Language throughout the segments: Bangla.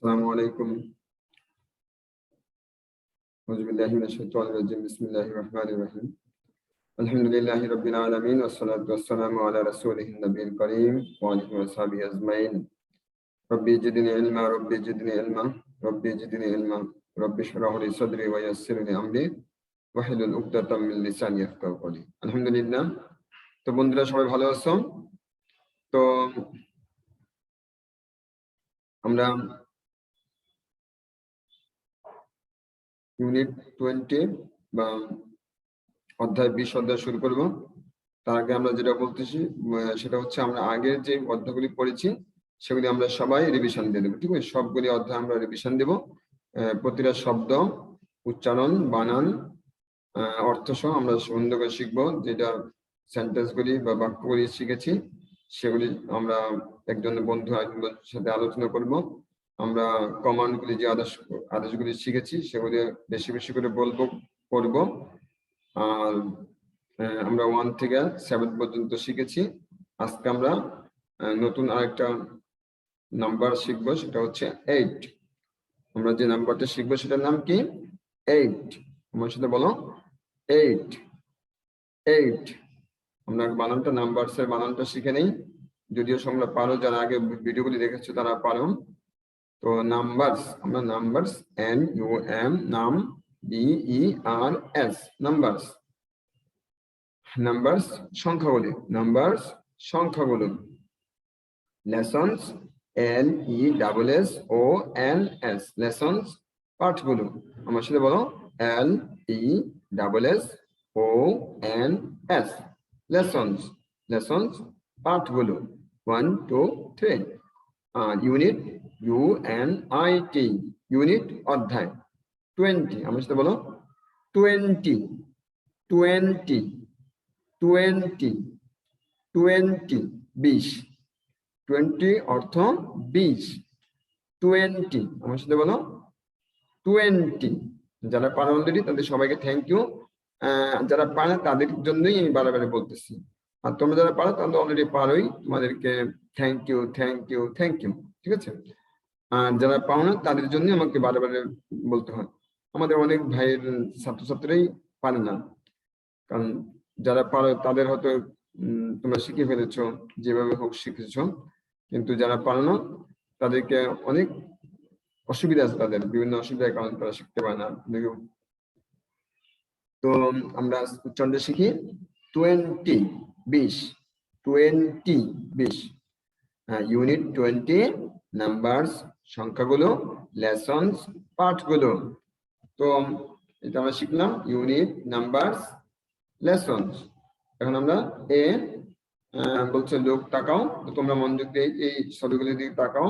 আসসালামু আলাইকুম। আউযু বিল্লাহি মিনাশ শাইতানির রাজিম। বিসমিল্লাহির রহমানির রহিম। আলহামদুলিল্লাহি রাব্বিল আলামিন ওয়াস সালাতু ওয়াস সালামু আলা রাসূলিহিন নবিয়্যিল কারীম ওয়া আলিহি ওয়া সাহবিহি আজমাইন। রব্বি জিদনি ইলমা রব্বি জিদনি ইলমা রব্বি জিদনি ইলমা রব্বি ইশরাহ লি সাদরি ওয়া ইয়াসসির লি আমরি ওয়াহলুল উকদাতাম মিন লিসানি ইয়াফকাহু কওলি। আলহামদুলিল্লাহ। তো বন্ধুরা সবাই ভালো আছো? তো আমরা ইউনিট 20 বা অধ্যায় 20 অধ্যায় শুরু করব। তার আগে আমরা যেটা বলতেছি সেটা হচ্ছে আমরা আগের যে অধ্যায়গুলি পড়েছি সেগুলি আমরা সবাই রিভিশন দিয়ে দেবো। ঠিক আছে, সবগুলি অধ্যায় আমরা রিভিশন দেব। প্রতিটা শব্দ, উচ্চারণ, বানান, অর্থ সহ আমরা সুন্দর করে শিখবো। যেটা সেন্টেন্সগুলি বা বাক্যগুলি শিখেছি সেগুলি আমরা একজন বন্ধু আরেকজনের সাথে আলোচনা করব। আমরা কমান্ডগুলি যে আদেশগুলি শিখেছি সেগুলি বেশি বেশি করে বলবো, করবো। আর আমরা 1 থেকে 7 পর্যন্ত শিখেছি। আজকে আমরা নতুন আরেকটা নাম্বার শিখবো, সেটা হচ্ছে 8। আমরা যে নাম্বারটা শিখবো সেটার নাম কি? 8। আমার সাথে বলো 8। 8 আমরা বানানটা, নাম্বারসের বানানটা শিখে নেই। যদিও তোমরা পারো, যারা আগে ভিডিওগুলি দেখেছো তারা পারো। তো নাম্বারস, আমরা নাম্বারস, NUM, নাম, BERS, নাম্বারস। নাম্বারস সংখ্যাগুলি, নাম্বারস সংখ্যাগুলো। লেসনস, LESSONS, লেসনস পাঠগুলো। আমার সাথে বলো LESSONS, লেসনস, লেসনস পাঠগুলো। 1 2 3। ইউনিট, UNIT, ইউনিট অধ্যায়। 20, আমার সাথে বলো 20, 20, 20, 20, 20। 20 অর্থ 20। 20, আমার সাথে বলো 20। যারা পারে অলরেডি তাদের সবাইকে থ্যাংক ইউ। যারা পারে তাদের জন্যই আমি বারবার বলতেছি। আর তোমরা যারা পারো তাহলে অলরেডি পারোই, তোমাদেরকে thank you, thank you, thank you. ঠিক আছে, আর যারা পাও না তাদের জন্য আমাকে বারবার বলতে হয়। আমাদের অনেক ভাইয়ের ছাত্রছাত্রীরাই পারে না, কারণ যারা পারো তাদের হয়তো তোমরা শিখে ফেলেছো, যেভাবে হোক শিখেছো। কিন্তু যারা পারে না তাদেরকে অনেক অসুবিধা আছে, তাদের বিভিন্ন অসুবিধার কারণে তারা শিখতে পারে না। তো আমরা উচ্চারণটা শিখি। 20, 20, 20, 20। ইউনিট 20, নাম্বারস সংখ্যাগুলো, লেসনস পাঠগুলো। তো এটা আমরা শিখলাম, ইউনিট, নাম্বারস, লেসনস। এখন আমরা বলছে লোক তাকাও। তো তোমরা মনোযোগ দিয়ে এই ছবিগুলির দিকে তাকাও,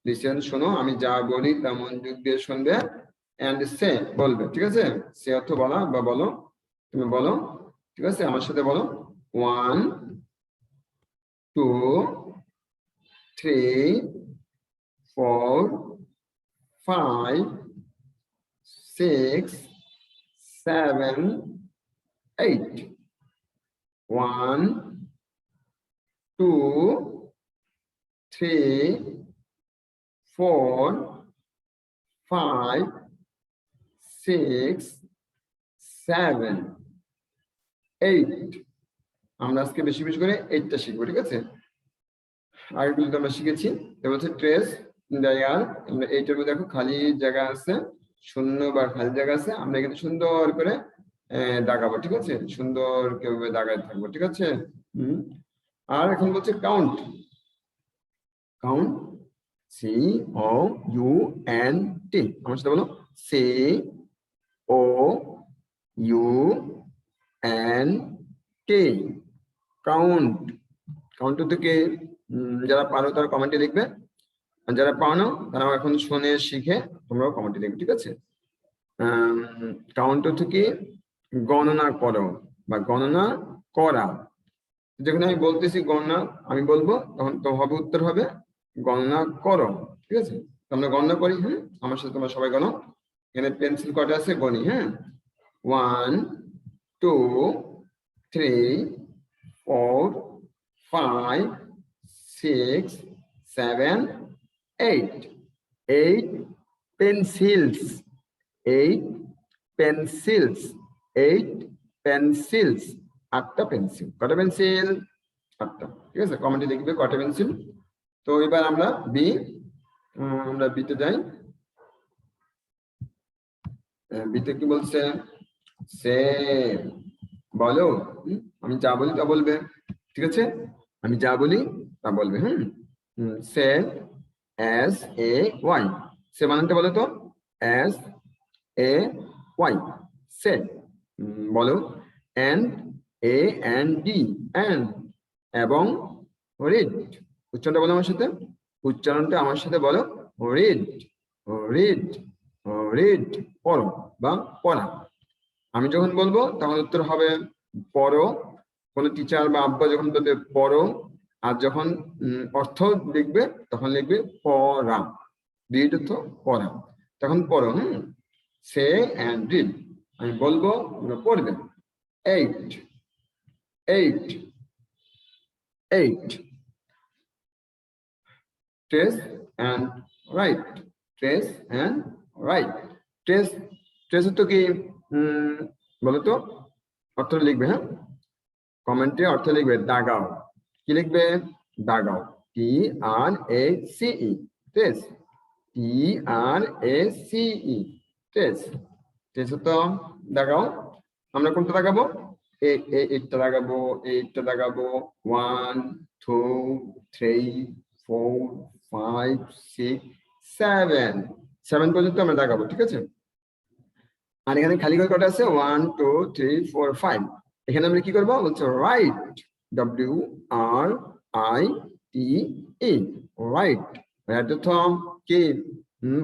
লিসেন, শোনো। আমি যা বলি তা মনোযোগ দিয়ে শুনবে এন্ড সে বলবে। ঠিক আছে, সে অর্থ বলা বা বলো, তুমি বলো। ঠিক আছে, আমার সাথে বলো 1 2 3 4 5 6 7 8। 1 2 3 4 5 6 7 8। আমরা আজকে বেশি বেশি করে 8টা শিখবো। ঠিক আছে, আগেগুলো তো আমরা শিখেছি। এবার হচ্ছে ট্রেস জায়গার, আমরা 8-এর মধ্যে দেখো খালি জায়গা আছে, শূন্য বা খালি জায়গা আছে, আমরা কিন্তু সুন্দর করে দাগাবো। ঠিক আছে, সুন্দর কিভাবে দাগাতে থাকবো। ঠিক আছে। আর এখন বলছে কাউন্ট। কাউন্ট, COUNT, আমার সাথে বলো COUNT, কাউন্ট। কাউন্ট থেকে যারা পারো তারা কমেন্টে লিখবে, আর যারা পাও না তারা এখন শুনে শিখে তোমরাও কমেন্টে লিখবে। ঠিক আছে, কাউন্ট থেকে গণনা করো বা গণনা করা। যখন আমি বলতেছি গণনা, আমি বলবো তখন তো হবে, উত্তর হবে গণনা করো। ঠিক আছে, আমরা গণনা করি। আমার সাথে তোমরা সবাই গণো। এখানে পেন্সিল কটা আছে, Gani. 1 2 3 4 5 6 7 8। 8 pencils, 8 pencils, 8 pencils, 8টা pencil. কটা পেন্সিল? 8টা। ঠিক আছে, কমেন্টে লিখবে কটা পেন্সিল। তো এবার আমরা বিতে যাই। বিতে কি বলছে? সে বলো, আমি যা বলি তা বলবে, ঠিক আছে? আমি যা বলি তা বলবে। সে এস এ ওয়াই, সে বানানটা বলো তো, এস এ ওয়াই, সে। বলো and A and D, and, এবং রিড, উচ্চারণটা বলো আমার সাথে, উচ্চারণটা আমার সাথে বলো, রিড, রিড, রিড, পড়ো বা পড়া। আমি যখন বলবো তখন উত্তর হবে পড়ো, কোনো টিচার বা আব্বা যখন বলবে পড়ো, আর যখন অর্থ লিখবে তখন লিখবে পড়া, রিড অর্থ পড়া, তখন পড়ো। সে এন্ড রিড, আমি বলবো পড়বে। 8, 8, 8, trace and write, trace and write, trace, trace তো কি বলো তো, অর্থ লিখবে। কমেন্টে অর্থ লিখবে দাগাও। কি লিখবে? দাগাও, TRACE, trace, TRACE, trace. Trace তো দাগাও। আমরা কোনটা দাগাবো? এইটা দাগাবো, এইটা দাগাবো। 1 2 3 4 5 6 7, 7 পর্যন্ত আমরা দাগাবো, ঠিক আছে? আর এখানে খালি ঘর কটা আছে? 1 2 3 4 5। এখানে আমরা কি করবো? বলছে রাইট, WRITE, রাইট। রাইট অর্থ কি?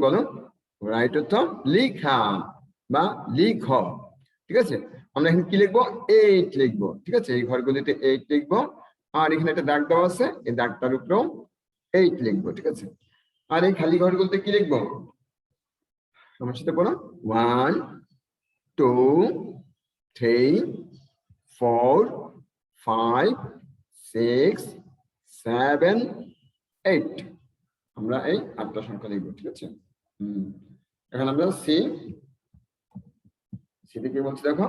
বলো। রাইট অর্থ লিখা বা লিখ, ঠিক আছে? আমরা এখানে কি লিখবো? 8 লিখবো, ঠিক আছে? এই ঘরগুলিতে 8 লিখবো, আর এখানে একটা দাগ দেওয়া আছে, এই দাগটার উপরেও 8 লিখবো, ঠিক আছে? আর এই খালি ঘরগুলিতে কি লিখবো? আমার সাথে বলো, 1 2 3 4 5 6 7 8, আমরা এই 8টা সংখ্যা লিখবো, ঠিক আছে? এখন আমরা সিতে কি বলছি দেখো,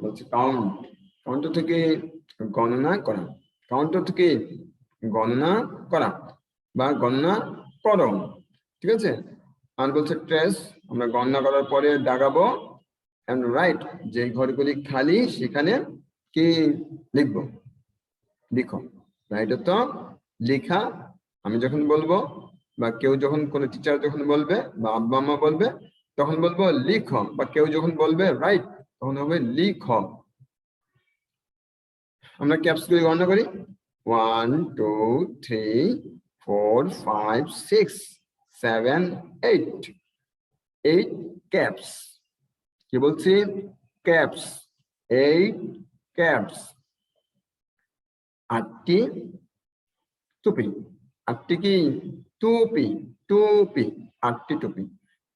বলছি কাউন্ট, কাউন্টার থেকে গণনা করা, কাউন্টার থেকে গণনা করা বা গণনা করো, ঠিক আছে? আর বলছে ট্রেস, আমরা গণনা করার পরে দাগাবো, এন্ড রাইট, যে ঘরগুলি খালি সেখানে কি লিখবো? লিখো। রাইট তো লেখা, আমি যখন বলবো বা কেউ যখন কোনো টিচার যখন বলবে বা আব্বা আম্মা বলবে তখন বলবো লিখো, বা কেউ যখন বলবে রাইট তখন হবে লিখো। আমরা ক্যাপস গুলি গণনা করি, 1 2 3 4 5 6 7 8, 8 ক্যাপস। কি বলছি? Caps, 8 caps. 8টি টুপি, 8টি কি? টুপি, টুপি, 8টি টুপি,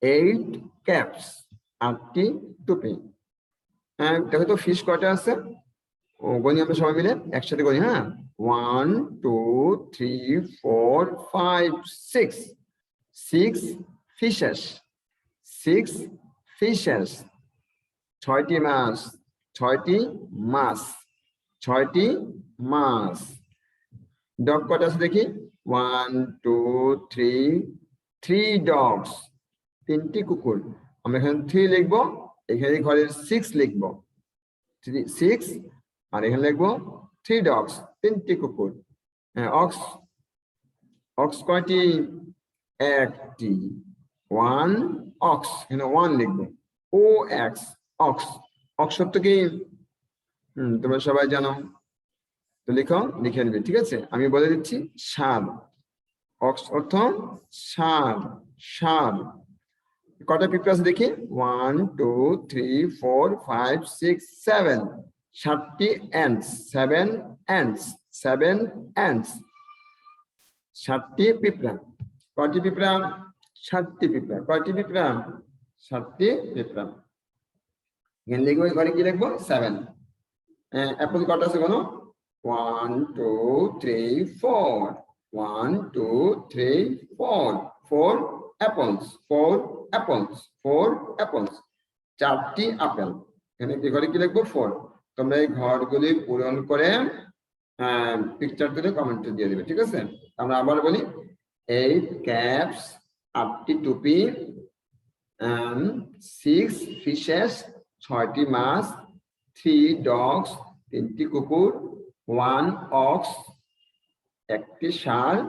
8 ক্যাপস, 8টি টুপি। দেখো তো ফিশ কয়টা আছে? গণি আমরা সবাই মিলে একসাথে গণি। 1 2 3 4 5 6, 6 fishes, 6 fishes. 6টি মাছ, 6টি মাছ, 6টি মাছ। ডগ কটা আছে দেখি? 1 2 3, 3 ডগস, 3টি কুকুর। আমরা এখানে 3 লিখবো, এখানে ঘরের 6 লিখবো, 6, আর এখানে লিখবো 3 ডগস, 3টি কুকুর। অক্স, অক্স কয়টি? 1টি, 1 অক্স, এখানে 1 লিখবো, OX, অক্স। অক্স অর্থ কি? তোমরা সবাই জানো, তো লিখো, লিখে নেবে, ঠিক আছে? আমি বলে দিচ্ছি, ষাঁড়। অক্স অর্থ ষাঁড়, ষাঁড়। কটা পিঁপড়া আছে দেখি? 1 2 3 4 5 6 7, 7টি অ্যান্টস, 7 অ্যান্টস, 7 অ্যান্টস। 7টি পিঁপড়া। কয়টি পিঁপড়া? 7টি পিঁপড়া। কয়টি পিঁপড়া? 7টি পিঁপড়া। এখানে লিখবো, এখানে কি লিখবো? 7। অ্যাপল কটা আছে কোনো? 1 2 3 4, 1 2 3 4, 4 apples, 4 apples, 4 apples, 4টি আপেল। এখানে কি করে কি লিখবো 4। তোমরা এই ঘরগুলি পূরণ করে পিকচার তুলে কমেন্টে দিয়ে দিবে, ঠিক আছে? আমরা আবার বলি 8 caps, 8টি টুপি, 6 fishes, 6টি মাছ, 3 dogs, 3টি কুকুর, 1 ox, 1টি ষাঁড়,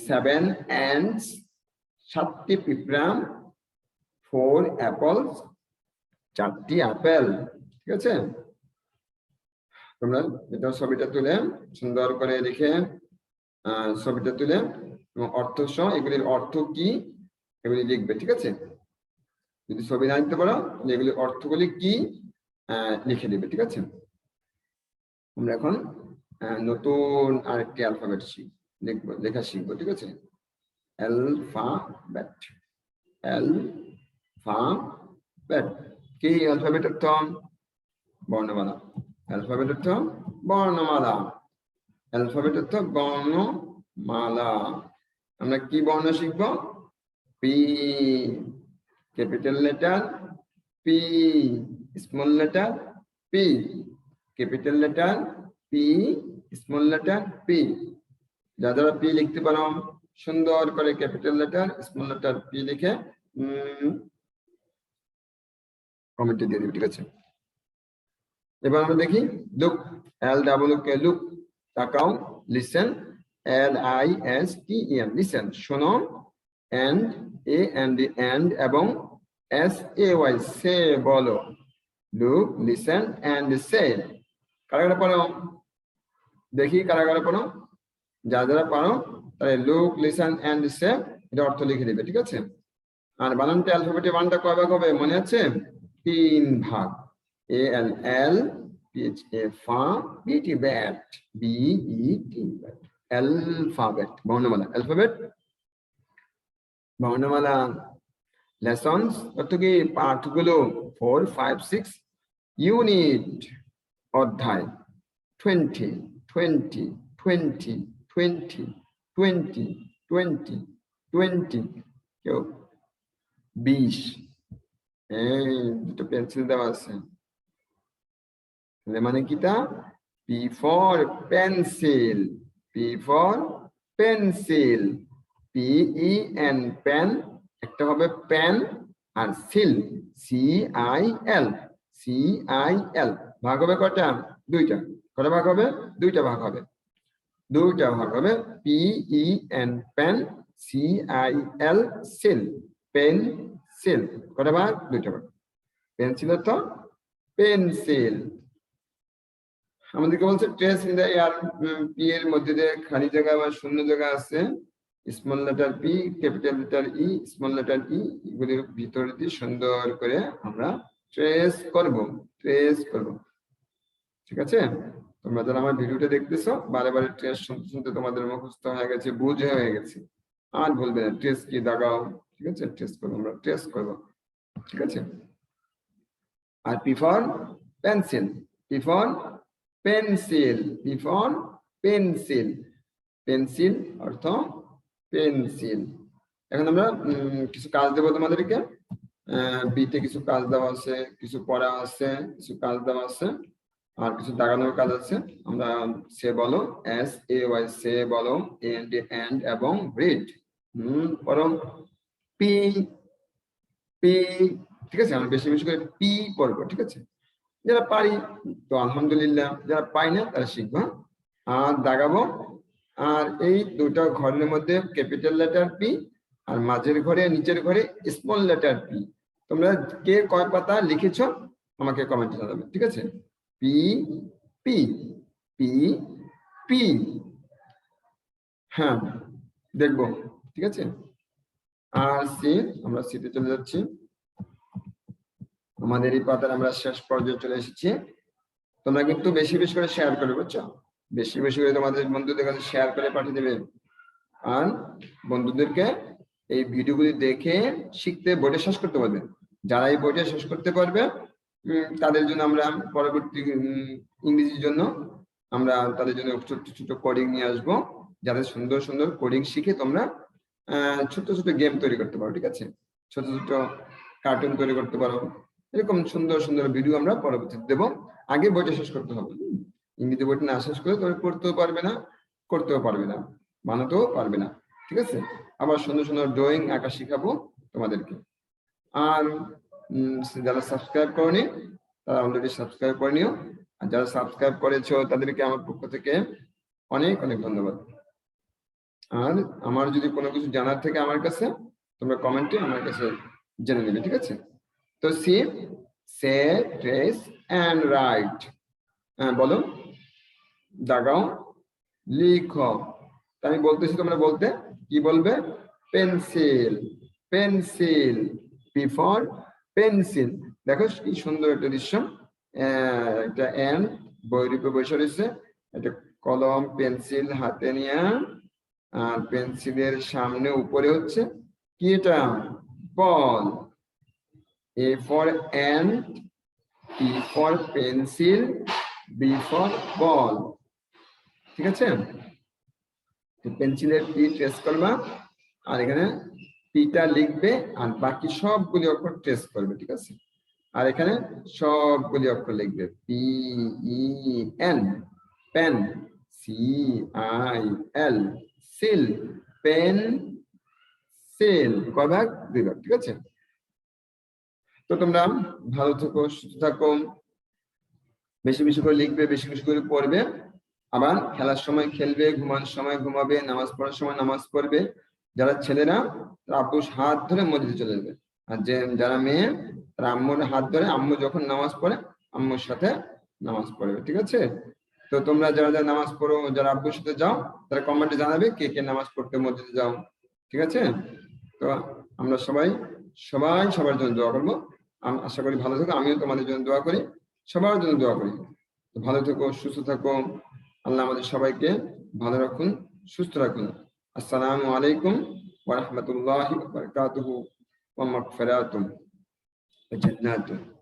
7 ants, 7টি পিঁপড়া, 4 apples, 4টি আপেল, ঠিক আছে? তোমরা এটা ছবিটা তুলে সুন্দর করে লিখে ছবিটা তুলে এবং অর্থ সহ এগুলির অর্থ কি এগুলি লিখবে, ঠিক আছে? যদি ছবি না লিখতে পারো তাহলে এগুলির অর্থগুলি কি লিখে দিবে, ঠিক আছে? আমরা এখন নতুন আরেকটি অ্যালফাবেট লিখবো, লেখা শিখবো, ঠিক আছে? অ্যালফাবেট, অ্যালফাবেট কি? অ্যালফাবেট অর্থ বর্ণমালা, অ্যালফাবেট অর্থ বর্ণমালা, অ্যালফাবেট অর্থ বর্ণমালা। আমরা কি বর্ণ শিখবো? P, capital letter P, small letter P, capital letter P, small letter P. যারা পি লিখতে পারো সুন্দর করে capital letter small letter P লিখে কমেন্টে দিয়ে দিবে, ঠিক আছে? এবার আমরা দেখি লুক, LWK লুক, তাকাও, লিসেন, LISTEN লিসেন, শোনো, and and এবং SAY সে বলো, লুক, লিসেন and say। কারা কারা পারো দেখি, কারা কারা পারো? যারা পারো তাহলে লুক, লিসেন and say এটা অর্থ লিখে দিবে, ঠিক আছে? আর বানানটা অ্যালফাবেটে বানানটা কয় ভাগ হবে মনে আছে? 3 ভাগ। ALL PHA ফা, BT bat, BET bat, alphabet বর্ণমালা, অ্যালফাবেট বর্ণমালা। লেসনস অর্থ কি? পাঠগুলো 4, 5, 6। ইউনিট অধ্যায় 20, 20, 20, 20, 20, 20, 20 কেউ 20। দুটো পেন্সিল দেওয়া আছে, মানে কিটা? P for pencil, P for pencil, PEN pen, একটা হবে পেন, আর সিল CIL, CIL ভাগ হবে কয়টা? দুইটা। কয়টা ভাগ হবে? দুইটা ভাগ হবে, দুইটা ভাগ হবে। PEN পেন, CIL সিল, পেন্সিল। কয়টা ভাগ? দুইটা ভাগ। পেন্সিল অর্থ পেন্সিল। আমাদেরকে বলছে trace in the air, P এর মধ্যে দিয়ে খালি জায়গা বা শূন্য জায়গা আছে, small letter P, capital letter E, small letter E, এগুলির ভিতর দিয়ে সুন্দর করে আমরা ট্রেস করব, ট্রেস করব, ঠিক আছে? তোমরা যারা আমার ভিডিওটা দেখতেছো বারে বারে ট্রেস শুনতে শুনতে তোমাদের মুখস্থ হয়ে গেছে, বুঝে হয়ে গেছে, আর বলবে না ট্রেস কি দাগাও, ঠিক আছে? ট্রেস করবো, আমরা ট্রেস করবো, ঠিক আছে? আর P for pencil, P for pencil, P for pencil, pencil অর্থ পেন্সিল। এখন আমরা কিছু কাজ দেবো তোমাদেরকে, বিতে কিছু কাজ দেওয়া আছে, কিছু পড়া আছে, কিছু কাজ দেওয়া আছে, আর কিছু দাগানোর কাজ আছে। আমরা সে বলো, SAY সে বলো, and এবং রিড পড়ো, পি, পি, ঠিক আছে? আমরা বেশি বেশি করে পি পড়বো, ঠিক আছে? যারা পারি তো আলহামদুলিল্লাহ, যারা পাই না তারা শিখবো। আর দাগাবো, আর এই দুটো ঘরের মধ্যে ক্যাপিটাল লেটার পি, আর মাঝের ঘরে নিচের ঘরে স্মল লেটার পি। তোমরা কে কয় পাতা লিখেছ আমাকে কমেন্টে জানাবে, ঠিক আছে? পি, পি, পি, পি, হ্যাঁ দেখবো, ঠিক আছে? আর সি, আমরা সিতে চলে যাচ্ছি। আমাদের এই পাতার আমরা শেষ পর্যায়ে চলে এসেছি। তোমরা কিন্তু বেশি বেশি করে শেয়ার করে, বুঝছো? বেশি বেশি করে তোমাদের বন্ধুদের কাছে শেয়ার করে পাঠিয়ে দেবে। আর বন্ধুদেরকে এই ভিডিওগুলি দেখে শিখতে, বইটা শেষ করতে পারবে। যারা এই বইটা শেষ করতে পারবে তাদের জন্য আমরা পরবর্তী ইংরেজির জন্য আমরা তাদের জন্য ছোট ছোট কোডিং নিয়ে আসবো। যাতে সুন্দর সুন্দর কোডিং শিখে তোমরা ছোট ছোট গেম তৈরি করতে পারো, ঠিক আছে, ছোট ছোট কার্টুন তৈরি করতে পারো। এরকম সুন্দর সুন্দর ভিডিও আমরা পরবর্তীতে দেবো। আগে বইটা শেষ করতে হবে। ইংরেজি বইটা না শেষ করে তুমি পড়তেও পারবে না, করতেও পারবে না, বানাতেও পারবে না, ঠিক আছে। আবার সুন্দর সুন্দর ড্রয়িং আঁকা শিখাবো তোমাদেরকে। আর যারা সাবস্ক্রাইব করনি তারা অলরেডি সাবস্ক্রাইব করে নিও, আর যারা সাবস্ক্রাইব করেছো তাদেরকে আমার পক্ষ থেকে অনেক অনেক ধন্যবাদ। আর আমার যদি কোনো কিছু জানার থেকে আমার কাছে তোমরা কমেন্টে আমার কাছে জেনে নেবে, ঠিক আছে। তো C, say, trace and write, বলো, দাগাও, লিখো। আমি বলতেছি তোমরা বলতে কি বলবে? Pencil, pencil, P for pencil. দেখো কি সুন্দর একটা দৃশ্য, একটা এন বই রূপে বসে রয়েছে, একটা কলম পেন্সিল হাতে নিয়ে, আর পেন্সিলের সামনে উপরে হচ্ছে কি, এটা বল। A for end, P for pencil, B for ball, ঠিক আছে। পেন্সিলের পি ট্রেস করবা, আর এখানে পিটা লিখবে, আর বাকি সবগুলি অক্ষর ট্রেস করবে, ঠিক আছে। আর এখানে সবগুলি অক্ষর লিখবে, P E N, pen, C I L, সিল, পেন সিল, কয় ভাগ? 2 ভাগ, ঠিক আছে। তো তোমরা ভালো থেকো, সুস্থ থাকো, বেশি বেশি করে লিখবে, বেশি বেশি করে পড়বে, আবার খেলার সময় খেলবে, ঘুমানোর সময় ঘুমাবে, নামাজ পড়ার সময় নামাজ পড়বে। যারা ছেলেরা তারা আব্বুর হাত ধরে মসজিদে চলে যাবে, আর যারা মেয়ে তারা আম্মুর হাত ধরে, আম্মু যখন নামাজ পড়ে আম্মুর সাথে নামাজ পড়বে, ঠিক আছে। তো তোমরা যারা যারা নামাজ পড়ো, যারা আব্বুর সাথে যাও, তারা কমেন্টে জানাবে কে কে নামাজ পড়তে মসজিদে যাও, ঠিক আছে। তো আমরা সবাই সবার জন্য দোয়া করবো। আমি আশা করি ভালো থেকো, আমিও তোমাদের জন্য দোয়া করি, সবার জন্য দোয়া করি। ভালো থেকো, সুস্থ থাকো, আল্লাহ আমাদের সবাইকে ভালো রাখুন, সুস্থ রাখুন। আসসালামু আলাইকুম ওয়া রাহমাতুল্লাহি ওয়া বারাকাতুহু ওয়া মাগফিরাতুহু ওয়া জান্নাতুহু।